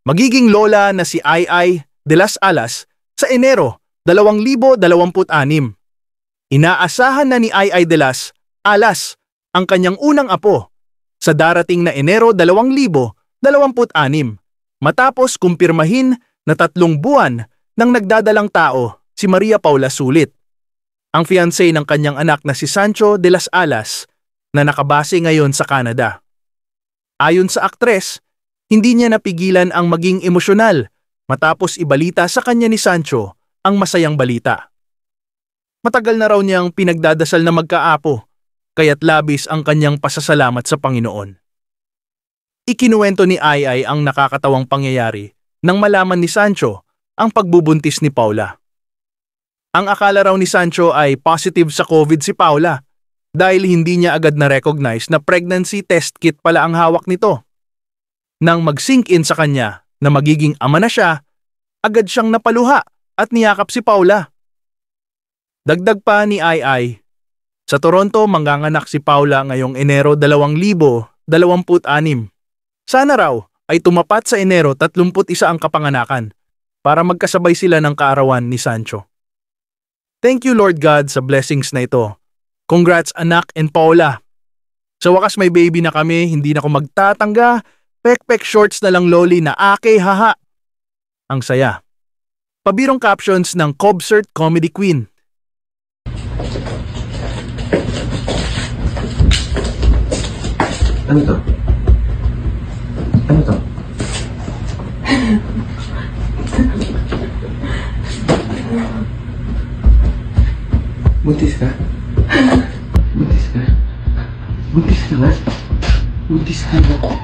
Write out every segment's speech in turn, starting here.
Magiging lola na si Ai de las Alas sa Enero 2026. Inaasahan na ni Ai de las Alas ang kanyang unang apo sa darating na Enero 2026 matapos kumpirmahin na 3 buwan ng nagdadalang tao si Maria Paula Sulit, ang fiancé ng kanyang anak na si Sancho de las Alas na nakabase ngayon sa Canada. Ayon sa aktres, hindi niya napigilan ang maging emosyonal matapos ibalita sa kanya ni Sancho ang masayang balita. Matagal na raw niyang pinagdadasal na magkaapo, kaya't labis ang kanyang pasasalamat sa Panginoon. Ikinuwento ni Ai ang nakakatawang pangyayari nang malaman ni Sancho ang pagbubuntis ni Paula. Ang akala raw ni Sancho ay positive sa COVID si Paula dahil hindi niya agad na-recognize na pregnancy test kit pala ang hawak nito. Nang mag-sink in sa kanya na magiging ama na siya, agad siyang napaluha at niyakap si Paula. Dagdag pa ni Ai, sa Toronto manganganak si Paula ngayong Enero 2026. Sana raw ay tumapat sa Enero 31 ang kapanganakan para magkasabay sila ng kaarawan ni Sancho. Thank you Lord God sa blessings na ito. Congrats anak and Paula. Sa wakas may baby na kami, hindi na ako magtatangga. Pek-pek shorts na lang loli na ake haha. Ang saya. Pabirong captions ng Cobcert Comedy Queen. Ano to? Ano to? Buntis ka? Buntis ka? Buntis ka ba? Buntis ka ba?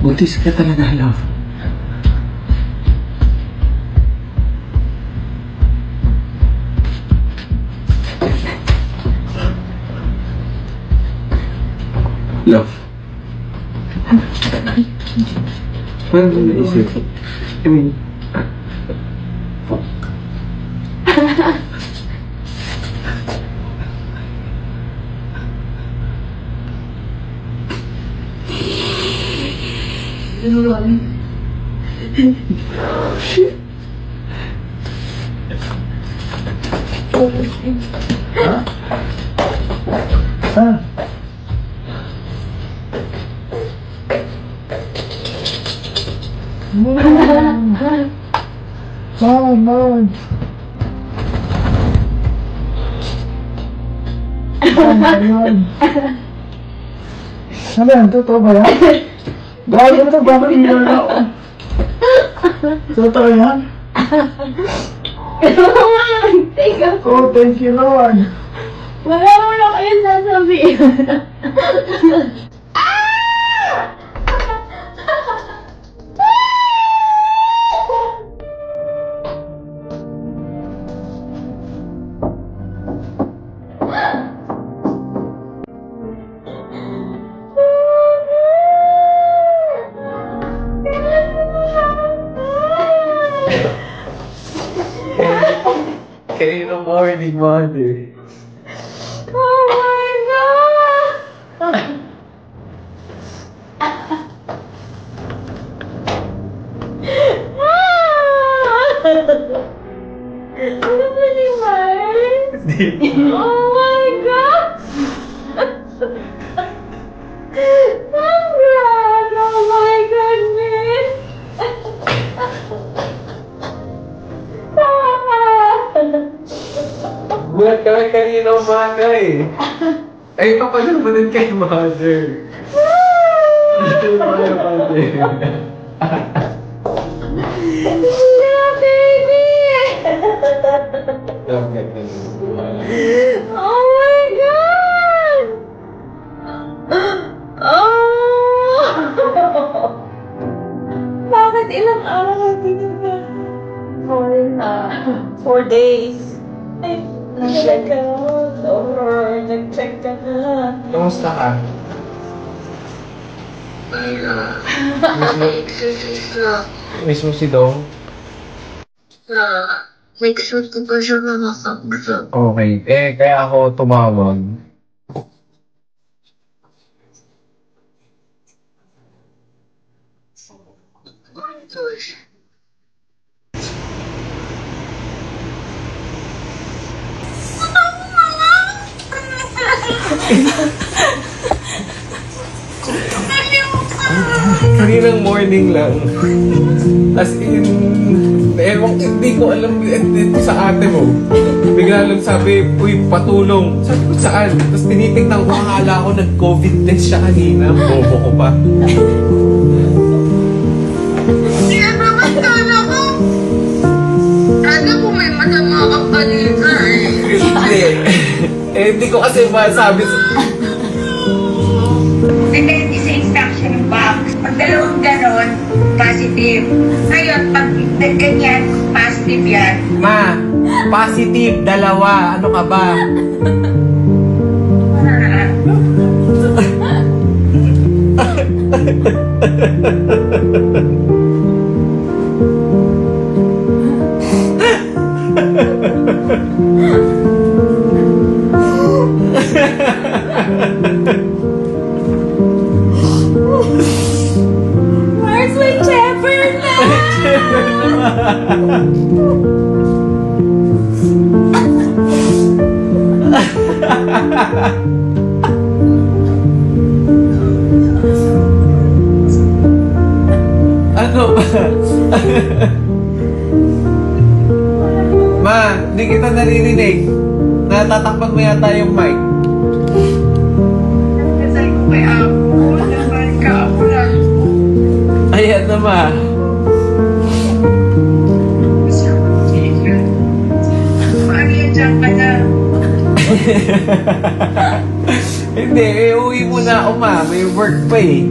Buntis ka talaga, love. Love. Parang mo naisip. I mean, shit. Huh? Huh? Mom! Mom! Ayun. Ano yan? Totoo ba yan? Grabe na ito, bakit hindi na ako? Totoo yan? Oh, thank you, Lord. Wala mo na kayo sasabihin. Okay, no morning, mother. Oh my God! Ano ba ni Mars? Oh my God! Congrats! Oh my goodness! Buhat kami kanina umaga eh. Ay, papanood mo din kay mother. Ito mo yung mother. Yeah, baby! Dapat na Oh my God! Oh! Bakit ilang araw na pinag 4 days. days. Ay, talaga. Over. Nag-check ka na. Kamusta ka? Miss mo si Dong? Okay. Kaya ako tumawag. Kaninang morning lang. As in, hindi ko alam dito sa ate mo. Bigla lang sabi, uy, patulong. Sabi ko, saan? Tapos tinitignan ko, akala ko nag-COVID test siya kanina. Bobo ko pa. Hindi naman kala ko. Kala ko may masama kang kanina eh. Hindi. Hindi ko kasi masabi sa... Depende sa instruction box. Pag dalawang ganon, positive. Ngayon, pag ganyan, positive yan. Ma, positive, dalawa. Ano ka ba? Where's my Jeffer na? Ano ba? Ma, hindi kita naririnig. Natatakpan mo yata yung mic. Kasal ko kay Apo, naman ka ako lang. Ayan na, ma. Maria, dyan ka na. Hindi, uwi muna ako, ma. May work pa eh.